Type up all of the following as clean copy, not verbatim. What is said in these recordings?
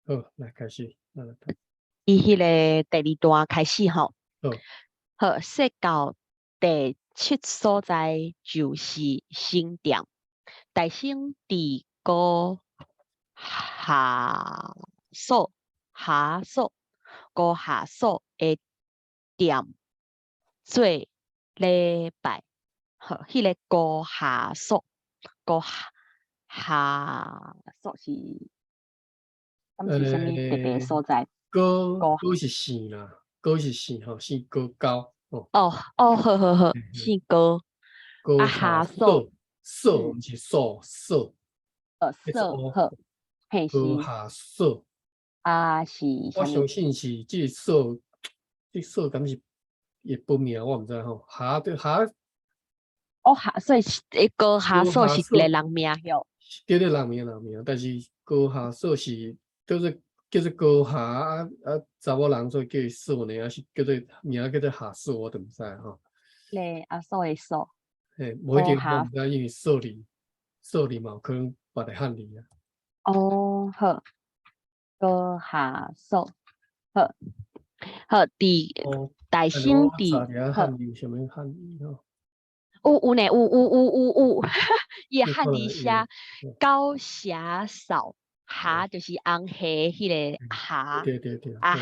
好，来开始，伊迄个第二段开始吼。好，好，说到第7所在就是新店，大兴伫高下所高下所的店做礼拜。好，迄个高下所是敢是啥物特别所在？高是姓啦，高是姓吼，姓高哦。好，姓高。高下所所毋是所，所好，嘿是高下所是啥物？我相信是这个所，这所敢是也不名，我毋知吼。下所以高下所是一个人名哟。对对，人名，但是高下所是叫做高下查某人所以叫伊所呢，还是叫做名叫做下所，我都毋知吼。咧所的所。嘿，无一定，我毋知，因为所字嘛，可能别个汉字啊。好，高下所，好，伫大兴伫汉字什么汉字吼？有呢，有，伊个汉字写高霞扫，霞就是红霞迄个霞。对，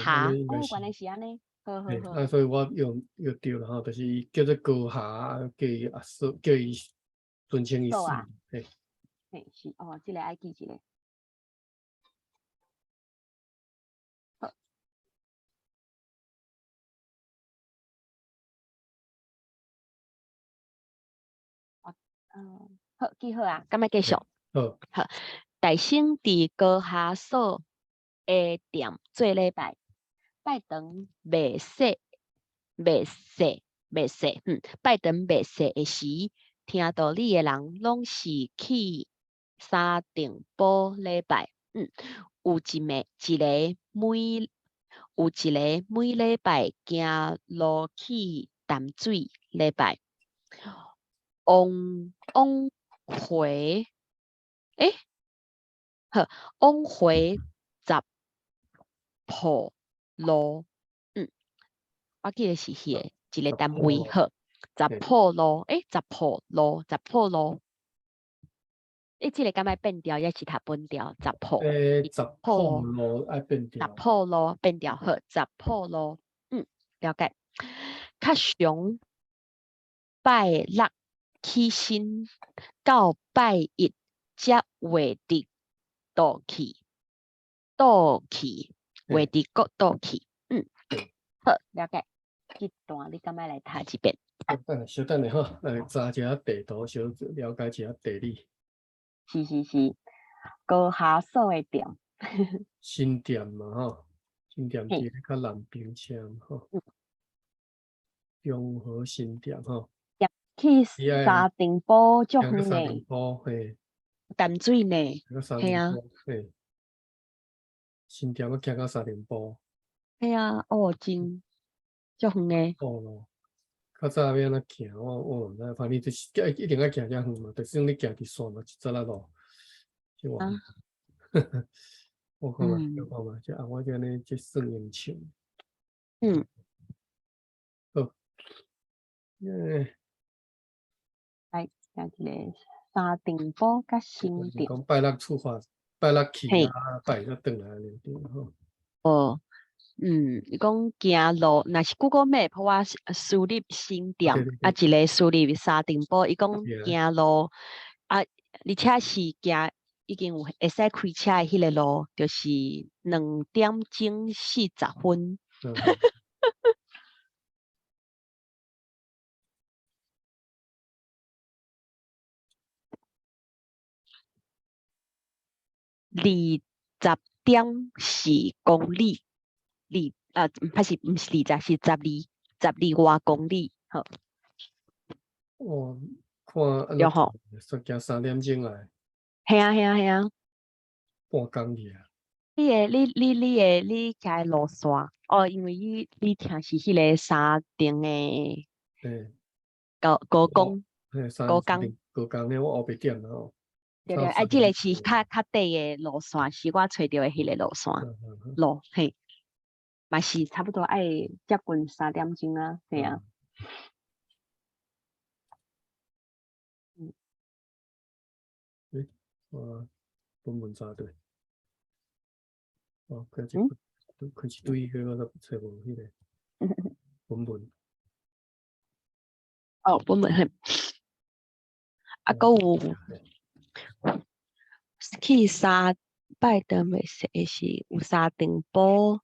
霞，原来是安尼。好。所以我用对了吼，就是伊叫做高下，叫伊所，叫伊尊称伊所。嘿，是这个爱记一个。好，记好啊，敢要继续？好，大兴伫高下所的店做礼拜，拜堂未洗，拜堂未洗的时，听道理的人拢是去三重埔礼拜。有一个每礼拜行路去淡水礼拜。往回往回十铺路。我记得是迄个一个单位。好，十铺路。这个敢要变调，也是读本调。十铺路爱变调。十铺路变调。好，十铺路。了解。较常拜六起身，到拜一才画伫倒去，画伫国倒去。好，了解。这段你敢要来读一遍？稍等下吼，来查一下地图，小了解一下地理。是，高下所的店。新店嘛吼，新店伫咧较南边车吼，中和新店吼。去三重埔足远呢。嘿，淡水呢？嘿啊。嘿，新店要行到三重埔。嘿啊，真足远呢。咯，较早要安怎行？我毋知，反正就是一定要行遮远嘛。就是你行伫线嘛，一则仔路。我看嘛，这我这呢，这算用笑。好，来，行一个三重埔甲新店。讲拜六出发，拜六去啊，拜一转来了，对吼。伊讲行路，若是 Google Map 我输入新店，一个输入三重埔，伊讲行路而且是行已经有会使开车的迄个路，就是2点钟40分。20点4公里。毋是20，是12外公里。好。看安怎行3点钟来。嘿啊。半工去啊。你行路线因为你听是迄个三重的高工。高工呢，我后壁点啦吼。对对，哎，这个是较短的路线，是我找到的迄个路线路，嘿，嘛是差不多爱接近3点钟啊，对啊。本文查对，哦，开始对迄个找无迄个本文。哦，本文很，啊，搁有去沙拜登袂说是有沙丁堡，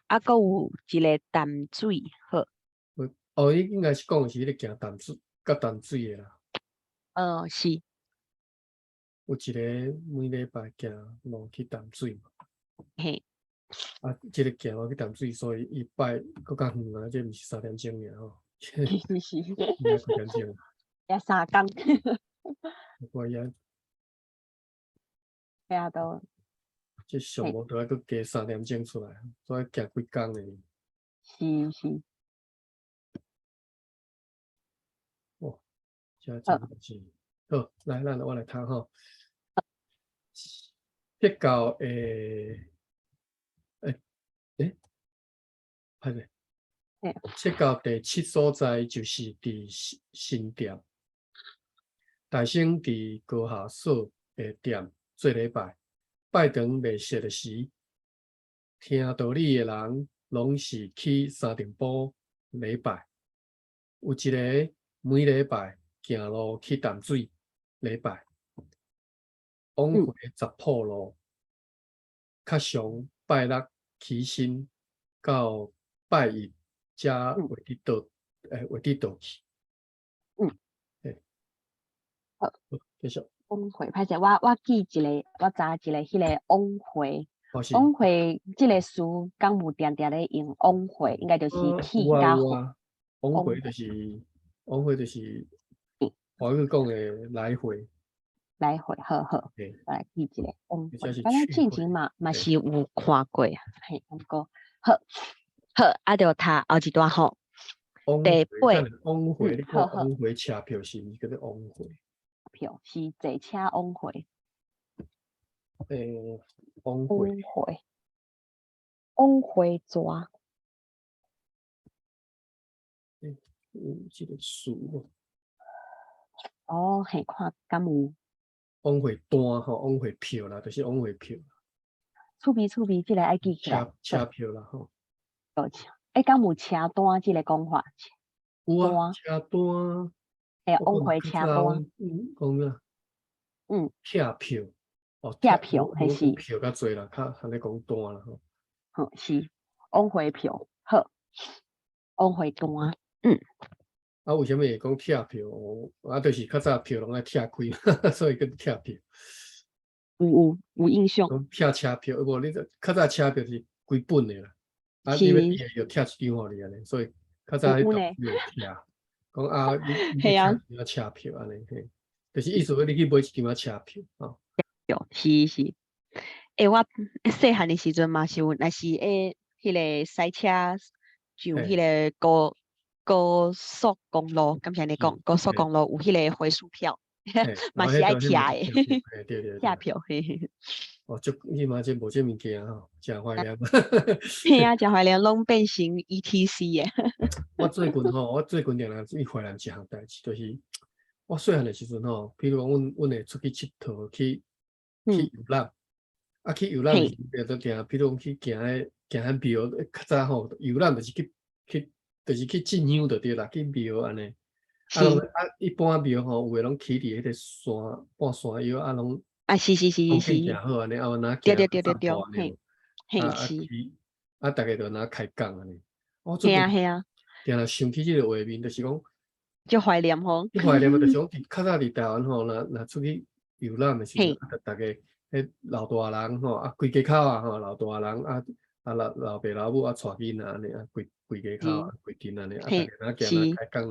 啊，搁有一个淡水好。哦，伊应该是讲是迄个行淡水，甲淡水的啦。是。有一个每礼拜行路去淡水嘛。嘿。啊，即个行路去淡水，所以伊拜搁较远啊，这毋是3点钟尔吼。是是。应该几点钟？要3工。我也。对啊，都。即上无都要搁加3点钟出来，所以行几工诶。是是。哦，真真是。好，来，我来读吼。结交歹势。切到第7所在就是伫新店，大生伫高下所的店做礼拜，拜堂未设的时，听道理的人拢是去三重埔礼拜。有一个每礼拜行路去淡水礼拜，往回10铺路，较常拜六起身到拜一才会伫倒去。好，继续。往回，歹势，我记一个，我查一个迄个往回。往回即个词，敢有定定咧用往回，应该就是去加回。往回就是华语讲的来回。来回，好，来记一个往回。敢咱之前嘛是有看过啊，嘿，毋过好，啊，就读后一段吼。第8。往回，你看往回车票是毋是叫做往回？票是坐车往回。往回蛇。这个词哦，嘿，看敢有。往回单吼，往回票啦，就是往回票。趣味，这个爱记起来。车票啦吼。敢有车单这个讲法？有啊，车单。往回车单。讲啦。票票。票票还是票较侪啦，较安尼讲单啦吼。好，是往回票，好，往回单。啊，为什么会讲拆票？啊，就是较早票拢爱拆开，所以叫拆票。有印象。讲拆车票，无你较早车票是规本的啦，啊，你要就拆一张互你安尼，所以较早迄种有拆。讲啊，你要车票安尼，嘿，就是意思你去买一张车票吼。是。我细汉的时阵嘛是有，若是迄个赛车，就迄个高速公路，敢是安尼讲，高速公路有迄个回数票，嘛是爱拆的。对。拆票，嘿。哦，你嘛这无这物件吼，真怀念。嘿啊，真怀念，拢变成 ETC 的。我最近定定去怀念一项代志，就是我细汉的时阵吼，比如讲阮会出去佚佗，去游览，啊去游览就定，比如讲去行庙，较早吼游览就是就是去进香就对啦，去庙安尼。一般庙吼有诶拢起伫迄个山半山腰，啊拢是。行好安尼，啊哪行对，嘿，大家就哪开讲安尼。嘿啊。定定想起即个画面，就是讲。就怀念吼。怀念就是讲较早伫台湾吼，若出去游览的时阵，大家迄老大人吼，规家口啊吼，老大人老爸老母带囡仔安尼规家口规阵安尼，大家哪行哪开讲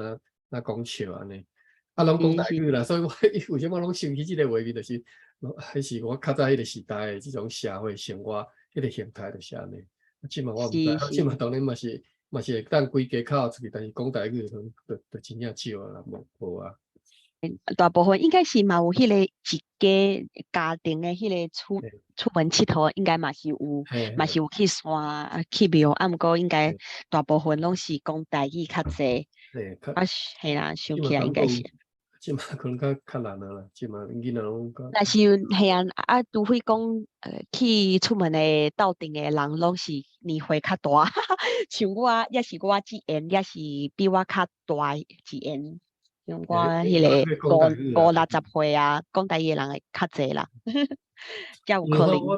哪讲笑安尼，拢讲台语啦。所以我为什么拢想起即个画面，就是迄是我较早迄个时代的即种社会生活迄个形态就是安尼。即嘛我毋知，即嘛当然嘛是会当规家口出去，但是讲台语就真正少啦，无啊。大部分应该是嘛有迄个一家庭的迄个出门佚佗，应该嘛是有去山去庙，啊，毋过应该大部分拢是讲台语较济。啊，系啦，想起来应该是。即嘛可能较难啦，即嘛囡仔拢较。但是系啊，除非讲去出门的斗阵的人，拢是年岁较大，像我也是我之前也是比我较大之前。像我迄个50-60岁啊，讲台语的人会较济啦，才有可能。我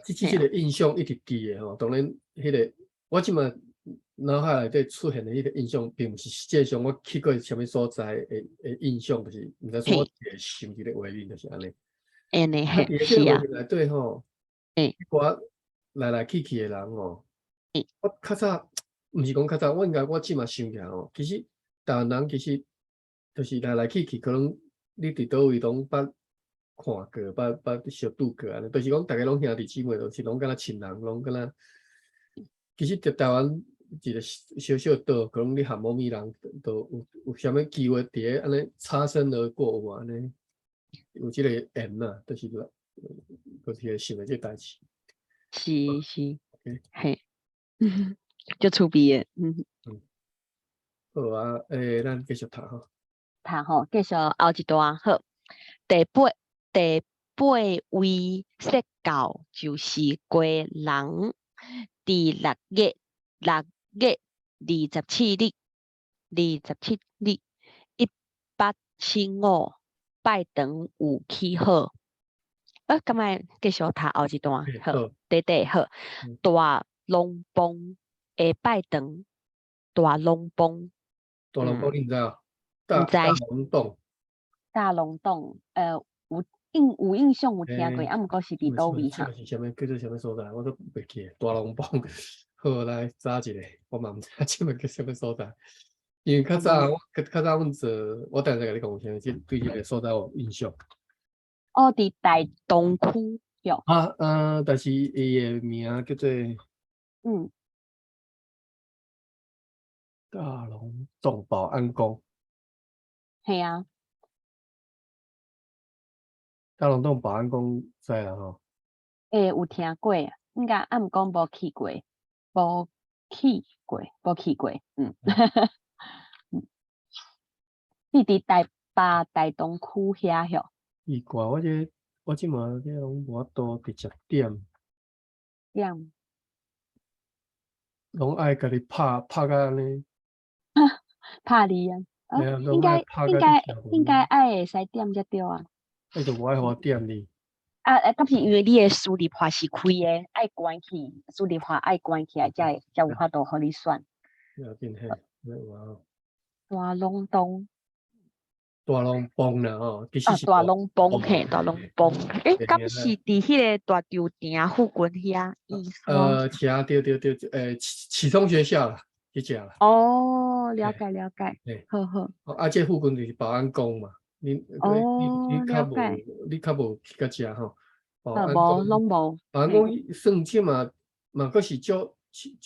即个印象一直记诶吼，当然迄个我即嘛脑海内底出现的迄个印象，并毋是实际上我去过啥物所在诶印象，就是毋知说我想一个画面就是安尼。安尼嘿，是啊。内底吼，我来去诶人吼，我较早毋是讲较早，我即嘛想起来吼，其实台湾人其实就是来去，可能你伫倒位拢捌看过，捌小拄过安尼，就是讲大家拢兄弟姊妹，就是拢敢若亲人，拢敢若。其实台湾一个小小岛，可能你和某咪人都有啥物机会伫咧安尼擦身而过有安尼，有即个缘呐，就是个想诶即代志。是，嘿，足趣味诶，好啊，咱继续读吼。读吼，继续后一段好。第八位说教就是过人，伫6月27日1875拜堂有起好。咁咪继续读后一段好。第好，大龙帮诶拜堂，大龙帮你毋知啊？大龙洞，有印象有听过，啊，毋过是伫倒位哈？是啥物叫做啥物所在？我都袂记。大龙帮，好来查一下，我嘛毋知即物叫啥物所在。因为较早阮做，我等下甲你讲啥，即对即个所在有印象。哦，伫大东区哟。但是伊诶名叫做大龙洞保安宫。系啊。大龙洞保安宫知啦吼。有听过，应该啊，毋过无去过。你伫台北大东区遐哟。奇怪，我即马这拢无法度直接点。拢爱甲你拍甲安尼。拍你啊！应该爱会使点才对啊。你就无爱互我点你。敢是因为你诶输入法是开诶，爱关起，输入法爱关起来，才有法度互你选。要紧嘿，大龙洞。大龙帮啦吼，其实是大龙帮嘿，大龙帮。敢是伫迄个大稻埕附近遐？对，启聪学校啦，迄只啦。哦，了解。好。这附近就是保安宫嘛。你较无去到遮吼。无，拢无。保安宫算即嘛阁是足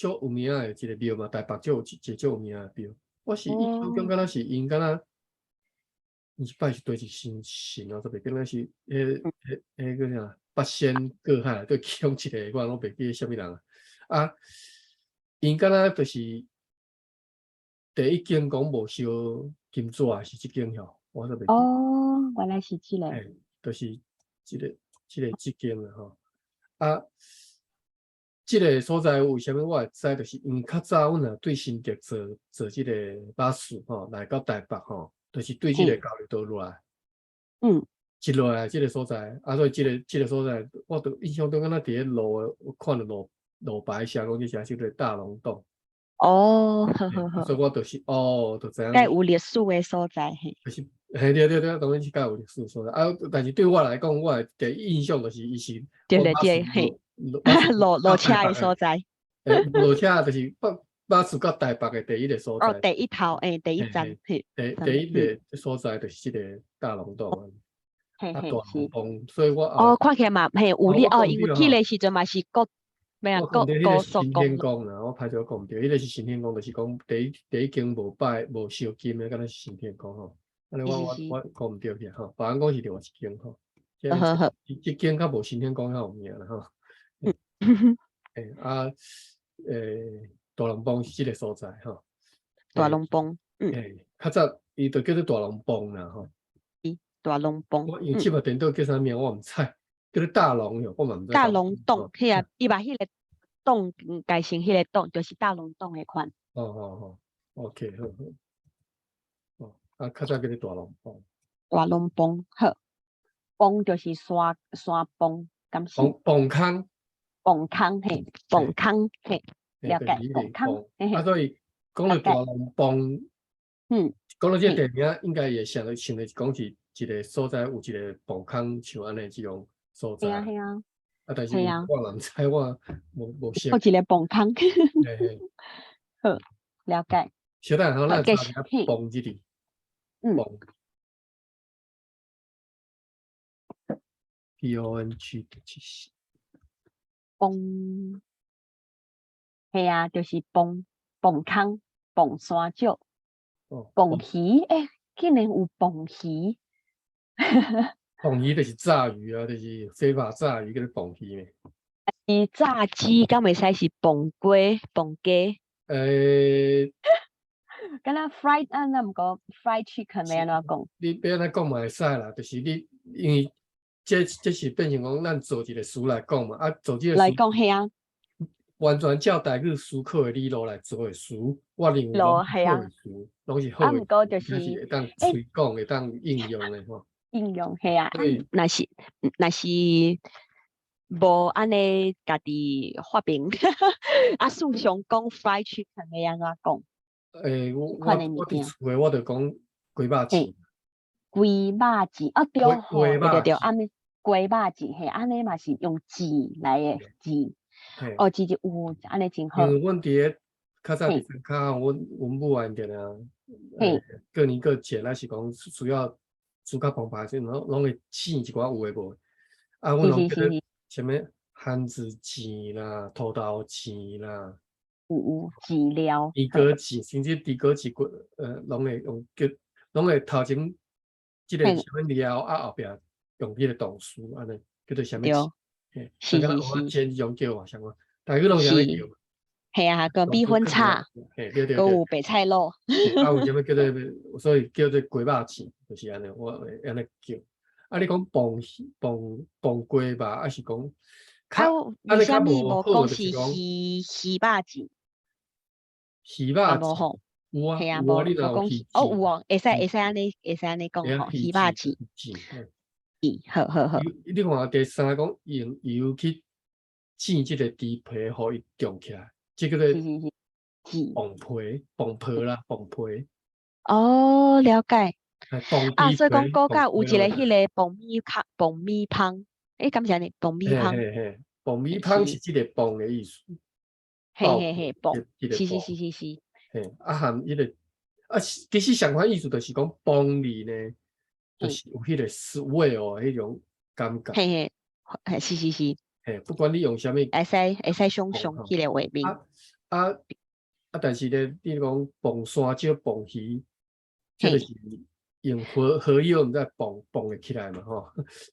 有名诶一个庙嘛，台北足有名诶庙。我是印象中敢若是因敢若。伊拜是对是神啊，特别敢若是个啥八仙过海，对其中一个我拢袂记啥物人啊。因敢若就是第一间讲无烧金纸是即间吼，我都袂记。哦，原来是即个。就是即间啦吼。即个所在为虾米我会知？就是因为较早阮若对新竹做即个巴士吼，来到台北吼。就是对即个交流道落来，一落来即个所在，所以即个所在，我都印象中敢若伫咧路，我看到路牌写讲即是个大龙洞。好。所以我就是就知影。该有历史诶所在嘿。就是对，当然是该有历史所在。但是对我来讲，我第一印象就是伊是对嘿。落车诶所在。落车就是巴士到台北诶第一个所在。第一头第一站嘿。第一个所在就是即个大龙洞。嘿，大龙帮，所以看起来嘛嘿有你因为去诶时阵嘛是高速公天宫啦，我歹势讲毋对，迄个是新天宫，就是讲第一间无烧金诶，敢若是新天宫吼。安尼是是是，我讲毋对去吼，别人讲是另外一间吼，好好，即间较无新天讲较有名啦吼。诶大龙帮是即个所在吼。大龙帮，较早伊就叫做大龙帮啦吼。大龙帮，因为即部电脑叫啥名我毋知，叫做大龙哟，我嘛毋知。大龙洞，迄个伊把迄个洞改成迄个洞，就是大龙洞迄款。哦，OK，好。较早叫做大龙帮。大龙帮，好，帮就是山帮，敢是？帮坑。帮坑嘿，帮坑嘿，了解帮坑。所以讲到大龙帮，讲到这个地名，应该也想得讲是一个所在有一个帮坑，像安尼这种所在。系啊。但是我唔知，我无识。有一个帮坑。好，了解。小等下，咱查下帮这里。帮。PONG 就是帮。系啊，就是帮坑、帮山椒、帮鱼。竟然有帮鱼。帮鱼就是炸鱼啊，就是非法炸鱼，叫做帮鱼咩？是炸鸡，敢袂使是帮鸡、帮鸡？敢若 fried 咱毋讲 fried chicken 要安怎讲？你要安尼讲嘛会使啦，就是你因为这是变成讲咱做一个词来讲嘛，做这个来讲系啊，完全照台语思考的理路来做的词，我认为拢是好的词，拢是好的，毋过就是会当推广，会当应用的吼。应用系啊，若是无安尼家己发明，事上讲 fried chicken 要安怎讲？我伫厝诶，我就讲鸡肉糍。鸡肉糍对吼，对，安尼鸡肉糍嘿，安尼嘛是用糍来诶糍。糍就有安尼真好。因为阮伫咧较早伫山骹，阮母啊定啊，过年过节咱是讲需要煮较澎湃些，拢会试一寡有诶无？阮拢叫做啥物番子糍啦、土豆糍啦。有糍料。猪哥糍，甚至猪哥糍拢会用拢会头前即个啥物料，后壁用迄个动词安尼，叫做啥物糍？是。我先用叫啊，像我，大家拢是安尼叫。系啊，个米粉叉，对，有白菜卤。有啥物叫做，所以叫做鸡肉糍，就是安尼，我会安尼叫。你讲帮鸡肉，还是讲？为虾米无讲是鱼肉糍？鱼肉糍有啊，你若有鱼有哦，会使安尼讲吼，鱼肉糍。好。你看第三讲用油去煎即个猪皮，互伊重起来，即个咧磅皮啦，磅皮。哦，了解。所以讲国家有一个迄个磅米香，敢是安尼磅米香？磅米香是即个磅的意思。嘿，磅，是。含迄个其实相关意思就是讲磅里呢，就是有迄个sweet迄种感觉。嘿，是。不管你用啥物，会使上迄个画面。但是咧，你讲磅山椒、磅鱼，即就是用荷叶毋知磅会起来嘛吼，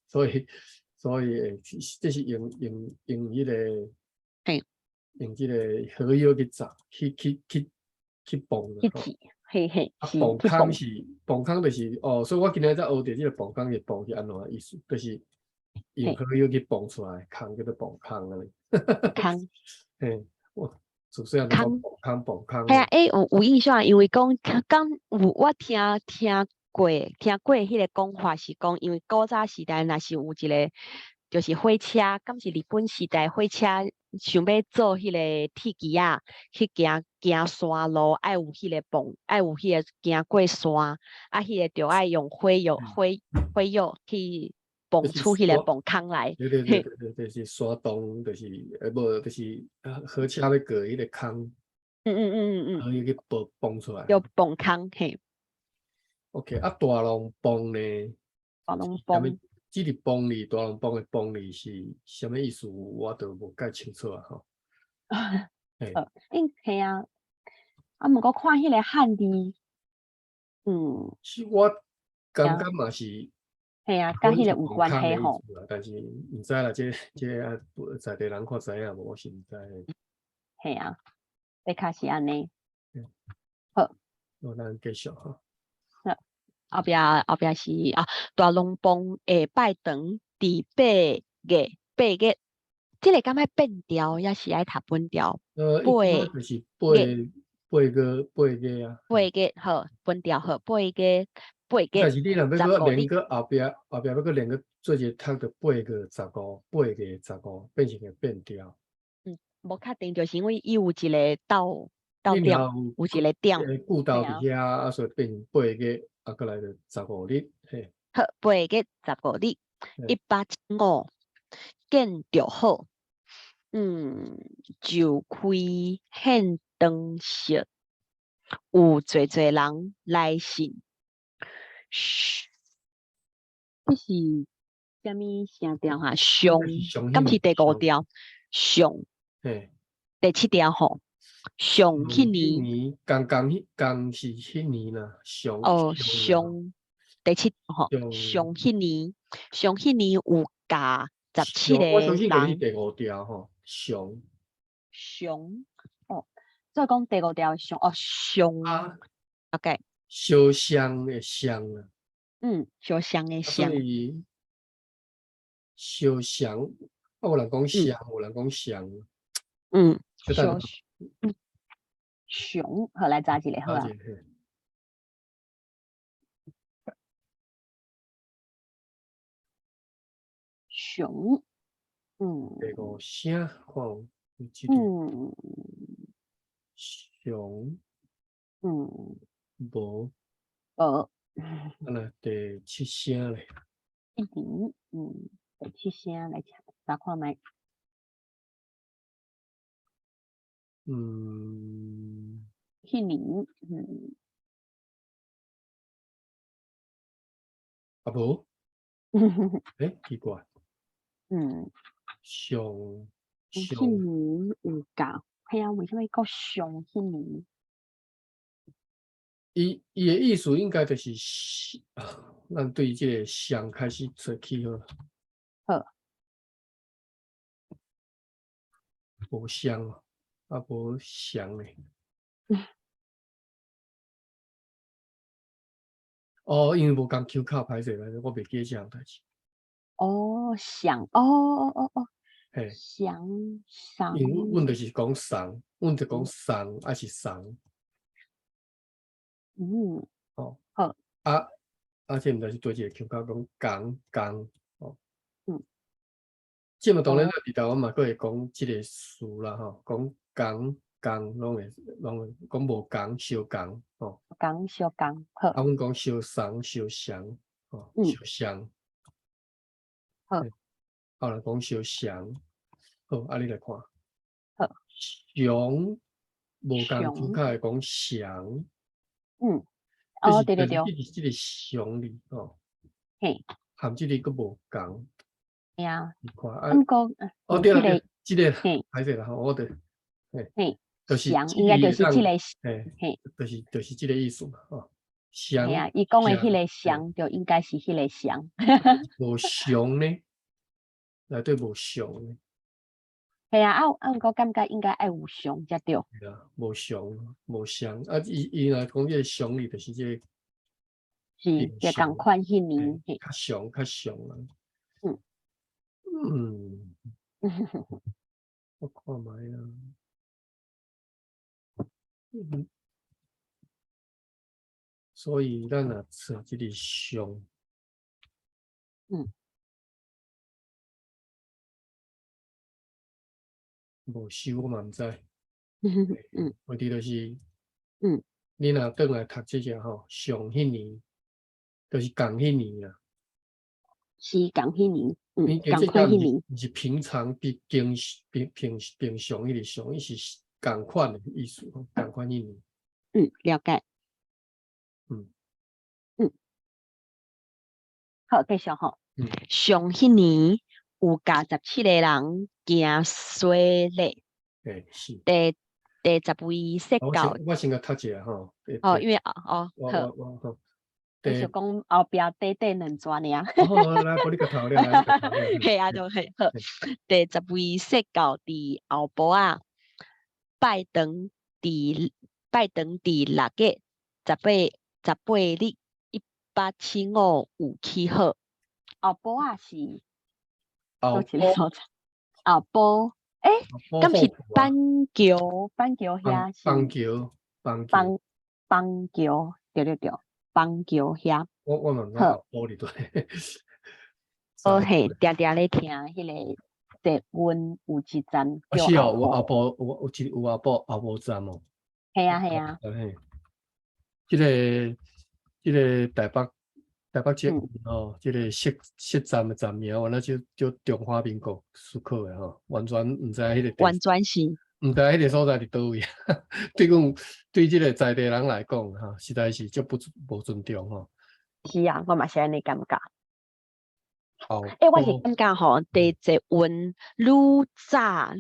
所以这是用迄个。用即个荷叶去炸，去磅啦。嘿，磅坑是磅坑，就是所以我今日才学着即个磅坑是磅是安怎意思，就是用荷叶去磅出来，坑叫做磅坑安尼。坑。我主细汉讲磅坑。系啊，有印象，因为讲我听过迄个讲法是讲，因为古早时代若是有一个就是火车，敢是日本时代火车想要做迄个铁机啊，去行山路，爱有迄个磅，爱有迄个行过山，迄个就爱用火药去磅出迄个磅坑来。对，就是山洞，就是无就是火车要过迄个坑。可以去磅出来。叫磅坑嘿。OK，大龙磅呢？大龙磅。即个磅里，大龙磅的磅里是啥物意思？我都无介清楚啊吼。系啊。毋过看迄个汉字，是我感觉嘛是，系啊，甲迄个有关系吼。但是唔知啦，这在地人看知影无，我是唔知。系啊，的确是安尼。好，咱继续哈。后壁是啊，大龙帮下拜堂伫8月，即个敢若变调，也是爱读本调。一般就是八月啊。8月好，本调好8月。但是你若要搁连个后壁要搁连个做一个读着8月15，变成个变调。无确定，就是因为伊有一个到点，有一个点。故道伫遐，啊，所以变成8月，啊，过来就15日。嘿。好，8月15日，185见着好。就开献灯饰，有侪人来信。这是啥物声调哈？上，敢是第5调？上，第7调吼。上迄年，刚是迄年啦。上第7吼。上迄年有加17个我相信就是人。第5调吼。上哦，所以讲第5调上上。OK。烧香的香啊。烧香的香。所以烧香，有人讲香，有人讲香。上，好来查一个好啊。上，第5声看有几个。上，无。第7声咧。第7声来查看觅。迄年，啊无。奇怪。上迄年有教，系啊，为什么讲上迄年？伊的意思应该就是咱对这个香开始做起好。好。无香啊，无香嘞。因为无共 Q 卡歹势来，我袂记这样代志。香，嘿。香。因为阮就是讲送，阮就讲送还是送。好。这毋就是做一个 Q 卡讲讲。这么当然，伫台湾嘛，佫会讲即个词啦，吼，讲拢会讲无讲烧讲，吼。讲烧讲，好。阮讲烧送烧香，吼，烧香。好。人讲烧香，好，你来看。好。祥，无共 Q 卡会讲祥。对。即个祥字，吼。嘿。含即个佫无共。系啊。你看，对啦，即个歹势啦，吼，我得。就是应该就是即个。就是即个意思嘛，吼。祥。系啊，伊讲的迄个祥，就应该是迄个祥。无祥呢？内底无祥呢？系啊，我感觉应该爱有祥才对。系啊，无祥，伊若讲即个祥字，就是即个。是，就共款迄年。较祥啊。我看觅啊。所以咱若找即个祥。无修我嘛毋知。问题就是，你若转来读即个吼，上迄年，就是共迄年啊。是共迄年，共款迄年。毋是平常平常迄个常，伊是共款的意思，共款迄年。了解。好，继续吼。上迄年有加17个人行水礼。是。第10位说教。我先甲读一下吼。因为好。我就是讲后壁短两转尔。哦，来，不你个头了，来，你个头了。係啊，就係好。第10位說到佇後晡啊，拜登佇6月18日1875有起好。後晡啊是後一個所在。後晡，敢是板橋遐是？板橋，對，板橋遐。我問下後晡裡對。我係定咧聽迄個捷運有一站叫是哦，後晡。有後晡站哦。係啊。這個台北捷運哦，這個設站的站名，原來就中華民國蘇考的吼，完全唔知迄個。完全是。唔知迄個所在佇倒位，對這個在地人來講，哈，實在是足無尊重吼。是啊，我嘛是安尼感覺。我是感覺吼，地捷運愈早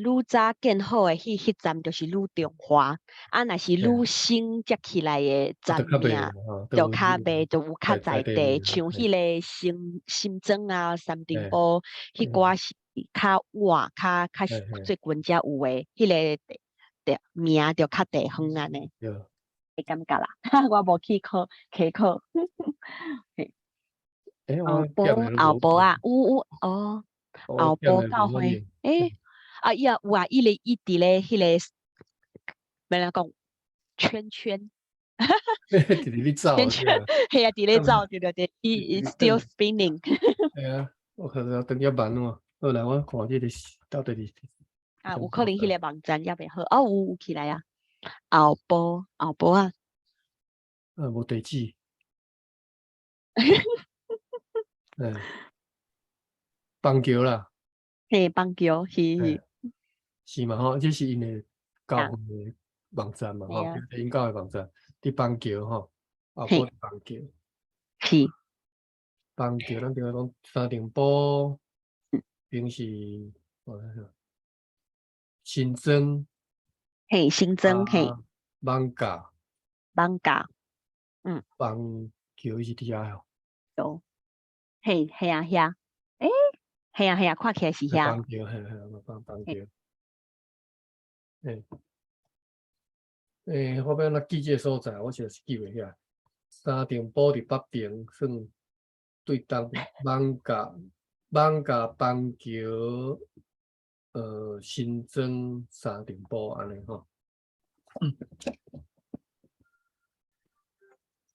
建好的迄站就是愈中華，若是愈新接起來的站名，就較袂就有較在地，像迄個新莊啊、三重埔迄寡是較晚、較最近才有的，迄個名就較地方安尼。會感覺啦，我無去考。後晡啊，有哦，後晡教會，有啊，伊佇咧迄個，咩人講圈，佇咧走，係啊，佇咧走，對，he is still spinning。係啊，我可能等一晚咯。好來，我看這個到底是。有可能迄個網站也袂好，有起來啊，後晡啊。無地址。邦橋啦，邦橋是嘛吼，這是因的教會的網站嘛吼，因教會網站，佇邦橋吼，後晡邦橋，是邦橋，咱比如講三重埔，平時新莊，新莊艋舺，邦橋是佇遐哦。係啊，係啊，看起來是遐。邦橋邦橋。後邊那記這所在，我就是記袂起來。三重埔佇北邊，算對東艋舺邦橋，新莊三重埔安尼吼。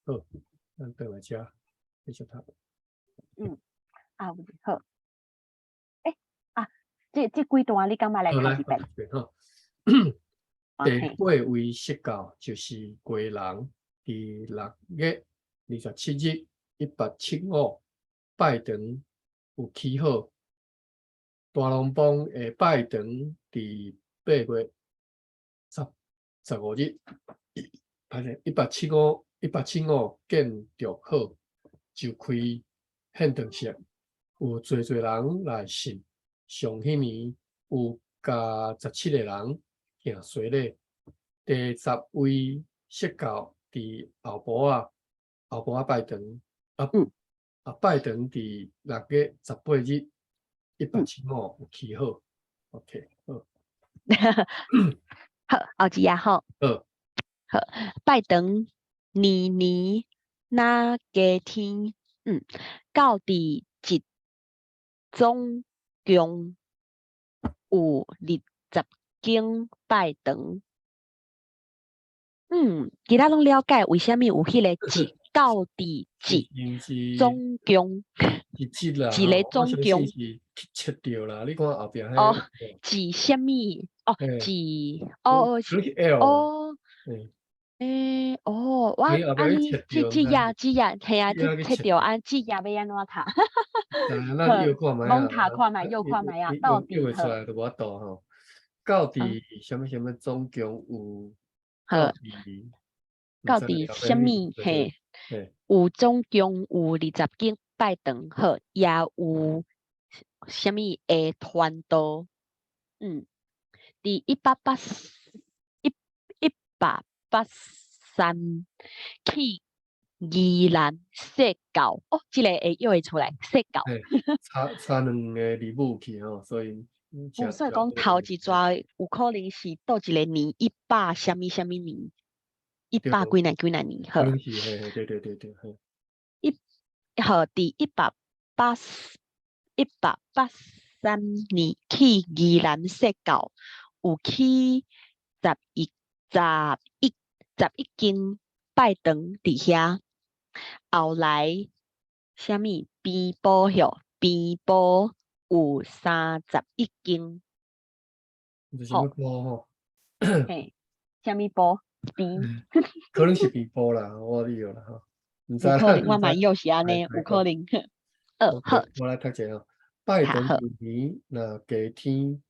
好，咱轉來遮繼續讀。好。這幾段你感覺來考一遍？第8位說到就是貴人佇6月27日1875拜堂有起好，大龍幫的拜堂佇8月15日1875建築好，就開獻堂式，有濟人來信。上迄年有加17個人行洗禮。第10位說到佇後晡拜堂拜堂佇6月18日1875有起好。OK， 好。好，後一下好。好，拜堂年那加天，到佇一總共有20間拜堂。其他攏了解為什麼有迄個節到佇節總共一個總共是切掉啦，你看後邊節什麼？節我你節呀，係啊，切掉節呀，要安怎讀？咱右看賣右看賣啊，到底出來就我讀吼，到底什麼總共有？到底什麼？有總共有20間拜堂好，也有什麼的傳道？第1883起宜兰说教哦，这个会用会出来说教。差两个字母去吼，所以所以讲头一抓有可能是倒一个年100什么什么年，100几哪几哪年，可能是对对对对，第183去宜兰说教，有去11间拜堂伫遐，后来什么边堡边堡有31间，就是什么波吼，嘿，什么堡边？可能是比波啦，我理有啦吼，唔知啦，有可能，唔知。我嘛又是安尼，有可能。好，我来读者哦，拜登好，一年若加天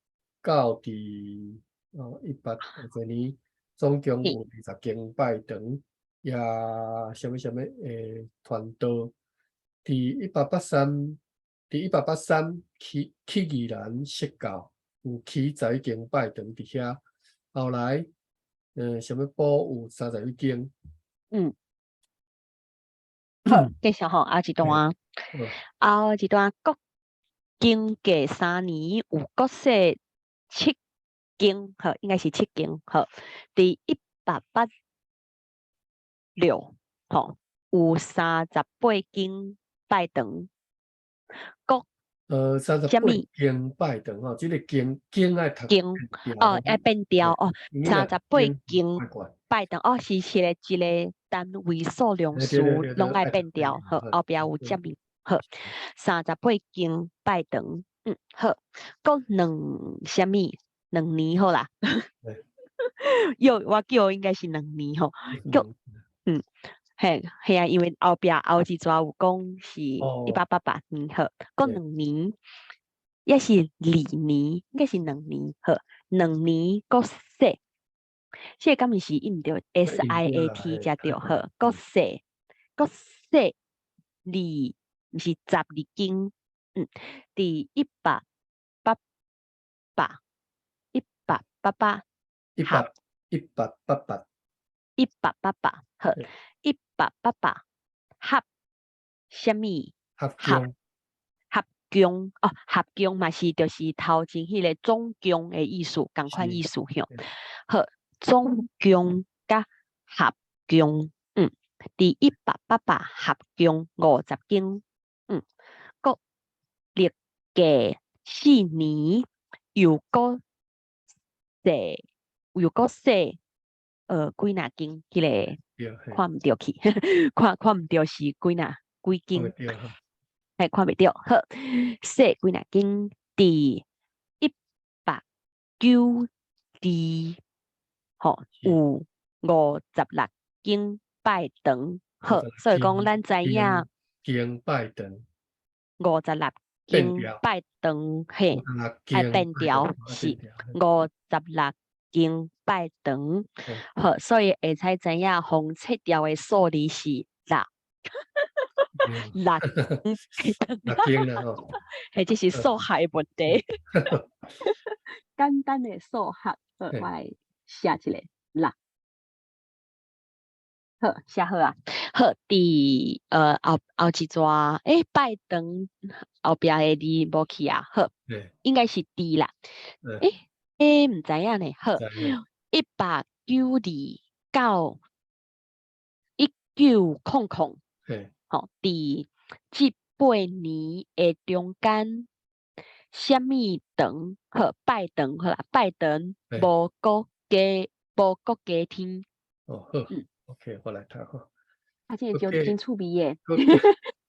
到第120年，总共有20间拜堂，也什么传道。第183去宜兰释教，有起11间拜堂伫遐。后来，什么堡有31间。嗯，好，继续吼，后一段，后一段国经过3年有国设7间，好，应该是7间，好，第186，好，有38间拜堂，国38间拜堂吼，这个间爱读经哦，要变调哦，38间怪怪。拜堂哦，是一个单位数量数拢爱变调，好，后壁有接面，好，38间拜堂，好，搁什么2年好啦，我叫应该是2年吼，搁嘿啊，因为后一抓有讲是188年好，搁2年。也是2年，应该是2年，好，2年搁说，这敢毋是印着 SIAT 才对，好，搁说毋是12间，第188合188，好，188合什么？合共哦，合共嘛是就是头前迄个总共的意思，共款意思吼。好，总共甲合共，第188合共50间，各历届4年又各说几若间，迄个看毋着去，看毋着是几间。看袂着，好，说几若间第192，吼，有56间拜堂，好，所以讲咱知影间拜堂56间拜堂，嘿，爱变调是56间拜堂，好，所以会使知影红切掉的数字是6。6间啦吼，嘿，这是数学的问题。简单的数学，我来写一个6。好，写好啊。好，第后一抓，拜堂后壁的字无去啊。好，应该是 D 啦。唔知影呢。好，192到1900。好，第7、8年的中间，什么堂？好，拜堂好啦，拜堂无国加天。好 ，OK， 我来读吼。这个就真趣味耶。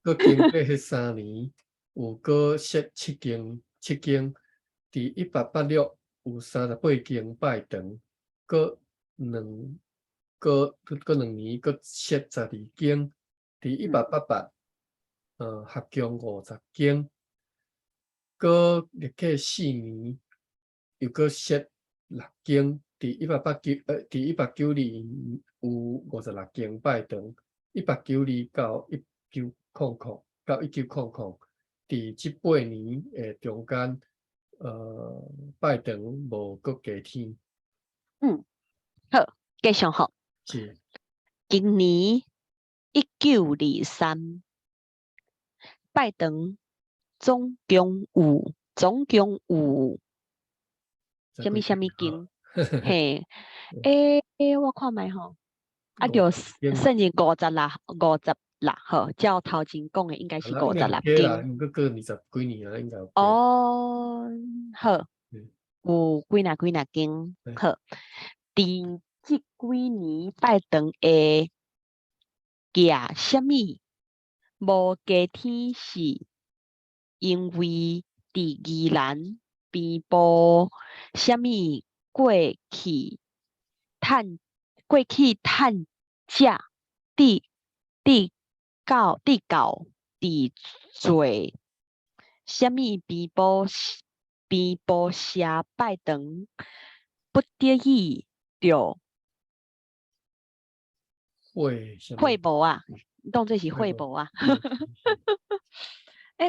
佮经过迄3年，有搁设7间，第186有38间拜堂，佮2年搁设12间，第188合共50间，搁历届4年又搁设6间，第192年有56间拜堂，192到1900，第7、8年中间，拜堂无搁加添。好，继续好。是。今年1923拜堂总共有什么经？嘿，我看卖吼，就圣经50好，照头前讲的应该是56经。应该过20几年啊，应该有。哦，好，有几若经，好，伫这几年拜堂的假什么无加天是因为伫宜兰边部什么过去探假地教伫做什么边部社拜堂不得已着会无啊，当做是会无啊。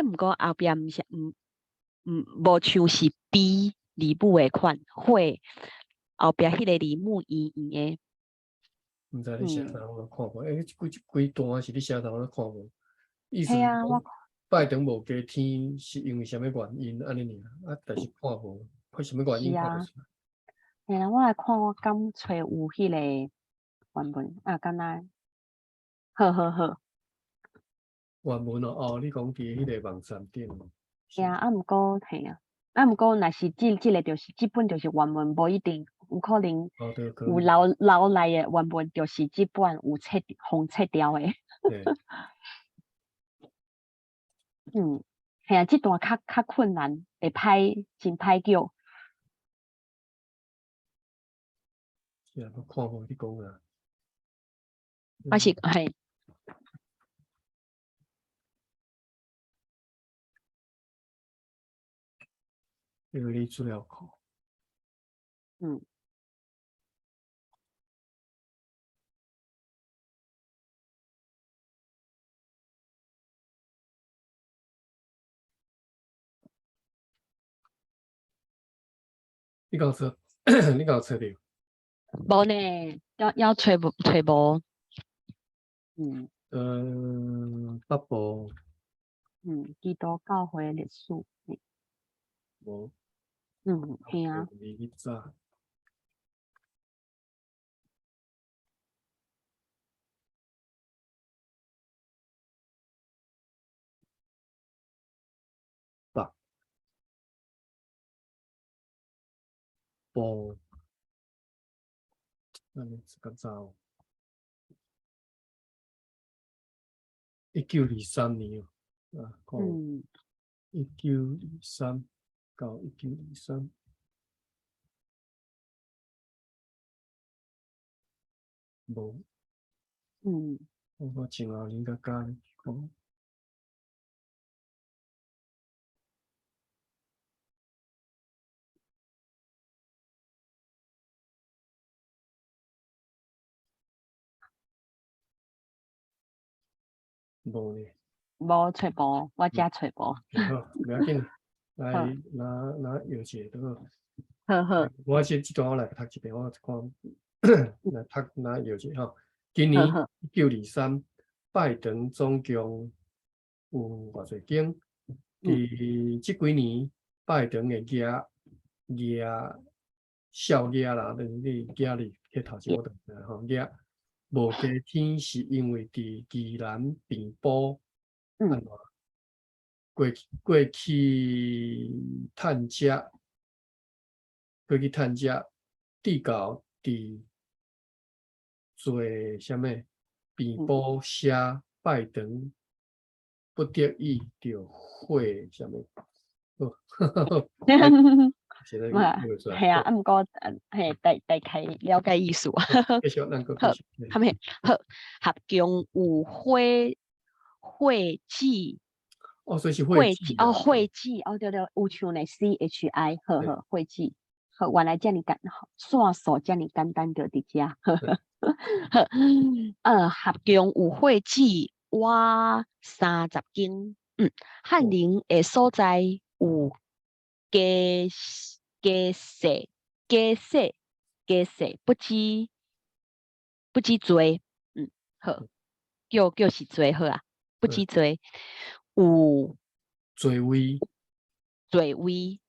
毋过后壁毋是无像是 B 字母的款，会后壁迄个字母圆圆的。毋知你写啥我看过，几段是你写啥我看无？意思我拜堂无加天是因为什么原因安尼尔？啊，但是看无，看什么原因看不出来。嘿啦，我来看，我敢找有迄个原文啊，敢若好。原文哦，你讲伫迄个网站顶。毋过嘿啊，毋过若是即个就是即本就是原文，无一定有可能有留来的原文就是即本有封切掉的。嘿啊，即段较困难，会真歹叫。是啊，我看无你讲啊。我是嘿。这个你资料库。你讲说，你讲找着？无呢，要找无。北部。基督教会历史。无。嘿啊。你早。部。这个早。1923年啊，看。1923到1923。无。我前后年甲加咧看。无呢。无找无，我遮找无。好，不要紧，来拿药剂都好。好。我先这段我来读一遍，我看来读拿药剂吼。今年1923拜堂总共有偌侪间？伫即几年拜堂的少啦，你哩迄头前我读吼无加天是因为伫宜兰平埔安怎？过去探家地教伫做啥物？平埔社拜堂不得已着会啥物？系啊，毋过嘿，大概了解意思。继续，咱个好，合共有会址。所以是会址哦，会址哦，对，有像呢 CHI， 好，会址。好，原来遮尔线索遮尔简单着伫遮。合共有会址我30间。翰林的所在有加细，不止多。好。叫是多好啊，不止多，有多位，多位。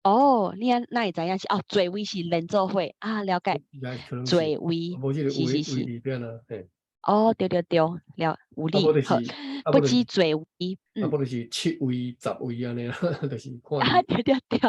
哦，你那会知影是哦，多位是连做伙啊，了解。应该可能多是，位无这个位位是是是，里边啊，嘿，哦，对对对，了有啊，无理好，就是，啊，不无就是，止多位，啊，无就是7位、10位安尼啦，就是看啊，你对对对，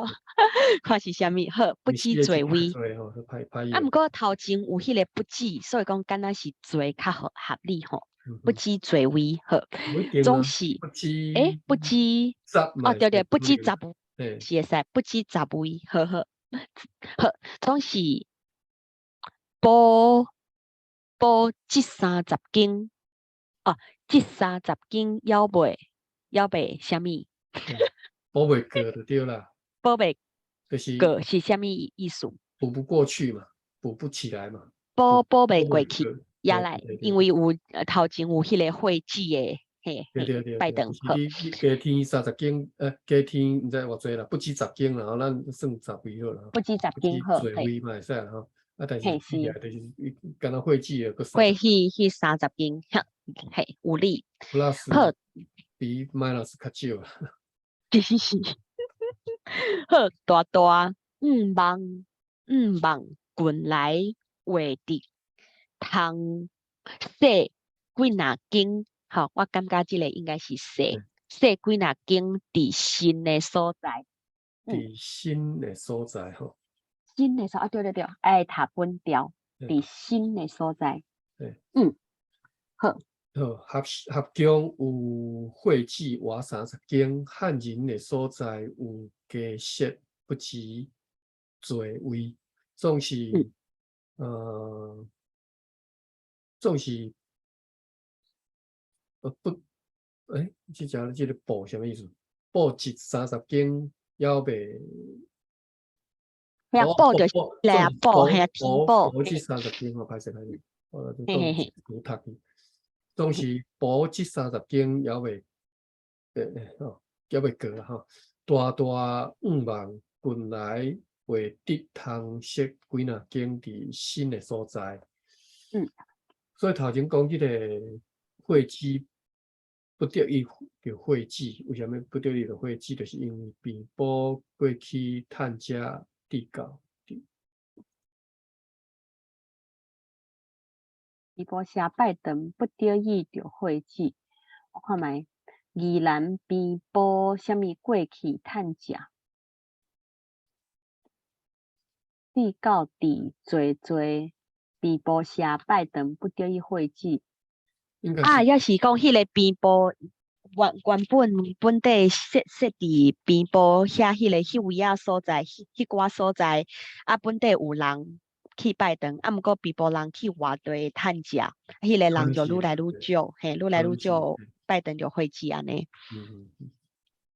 看是啥物好，不你死止的钱较多位。多吼，是歹啊，用，毋过头前有迄个不止，所以讲敢若是多较合理吼，不嗯哼，止多位好，不一定啊，总是不止不止10哦，嘛是对对，不止可能，十嘿，是会使，不止十位，好好好，总是补这30斤哦，这30斤要袂啥物，嘿，补袂过就对啦，补袂就是过是啥物意思？补不过去嘛，补不起来嘛，补补袂过去，补袂过，对也来，对对对。因为有头前有迄个会址的，嘿对嘿，对对对，就拜登好，是你加添30斤，加添唔知偌济啦，不止10斤啦，然后咱算10位好啦，不止十不止斤好，嘿做位嘛会使啦吼。啊，但是嘿是，比起来就是敢若会记个过30去30斤，嘿有理，好，plus 比 minus 较少啦。是是，好大大五万滚来画的通洗几若斤，好，我感觉即个应该是洗几若斤伫新的所在，伫新的所在吼，新的所啊，对对对，爱读本条嗯，伫新的所在，对，嗯，好，好，合共有会址活30斤，汉人的所在有加设不止座位，总是嗯，总是不，这个补什么意思？补一30斤要袂遐补就是来啊补，遐填补，补这30斤吼，歹势歹势，我就讲嘿嘿嘿，有读去，总是补这30斤要袂吼，要袂过啦吼，大大5万近来会得通识几若间伫新的所在。嗯，所以头前讲即个会址不得已就会址，为什么不得已就会址？就是因为并保过去趁食地高。伊波写拜登不得已着会址，我看觅宜兰边埔啥物过去趁食，地到地做边埔写拜登不得已会址。啊，应该是也是讲迄个边埔原本地设伫边埔遐迄位仔所在，迄寡所在啊，本地有人去拜登，啊，毋过边埔人去外地趁食，迄个可人就愈来能是啊，愈少，嘿，愈来可能是，愈少，拜登就会址安尼，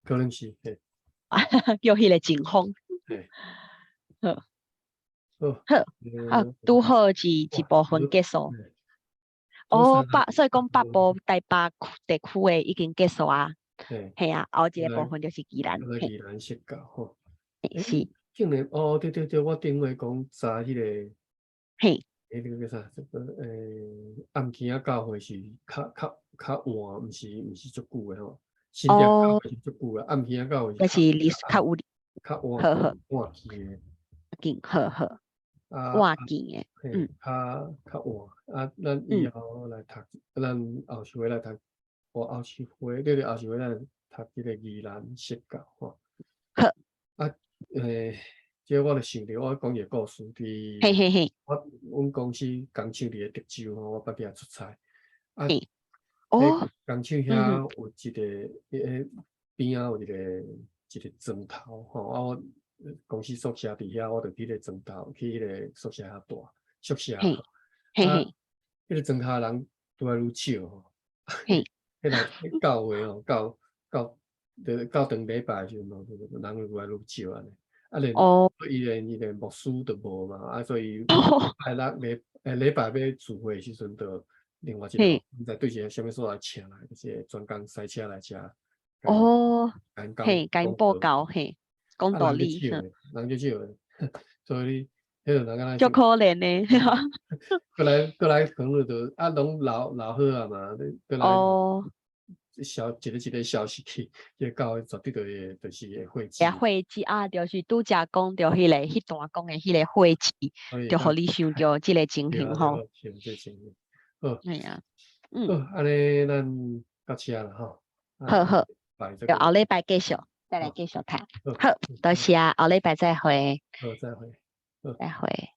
可能是，嘿，叫迄个情况。嘿，好，好，好，啊，拄好是一哇，部分结束。做哦，30，所以讲北部台北地区的已经结束啊，嘿，系啊，后一个来部分就是宜兰，嘿，来宜兰设教吼。诶，是，竟然哦，对对对，我顶回讲查迄个。嘿，那个叫啥？这个暗坑仔教会是较晚，毋是足久的吼。新店教哦，会是足久的，暗坑仔教会是就是历史较有较晚好好晚期的。劲，好好啊，换劲的，嘿，嗯较晚。啊，咱以嗯，后来读，咱后续回来读，后续回，你后续回来读这个宜兰设教吼。好，啊，这我就想着我讲一个故事，伫嘿嘿嘿阮公司工厂伫个德州吼，我捌伫遐出差。啊，嘿，迄哦，工厂嗯哼，遐有一个，边仔有一个砖头吼，啊，我公司宿舍伫遐，我就伫个砖头去迄个宿舍遐住宿舍嘿吼。啊，嘿嘿迄个砖头人愈来愈少吼。嘿，迄内教会吼，到长礼拜的时阵吼，人愈来愈少安尼。啊，哦，伊连牧师都无嘛，啊，所以哦，礼拜要聚会的时阵，就另外一个嘿，毋知对一个啥物所来请来，就是专工塞车来遮，哦，甲因嘿，甲因报告，嘿，讲啊，道理，人就少诶，人就少诶，所以迄个人敢若是足可怜的，过来可能就啊，拢老好啊嘛，过来哦，一个消息去，个到绝对就是会会也记，会记啊，就是拄则讲着迄段讲的迄个会记，所以啊，就互你想着即个情对啊，形吼。像这情形，好，哎呀，好，嗯，安尼咱到此了吼，啊，好好，拜这个，就后礼拜继续再来好，继续谈。好，好，多谢，后礼拜再会，好，再会。好。再会。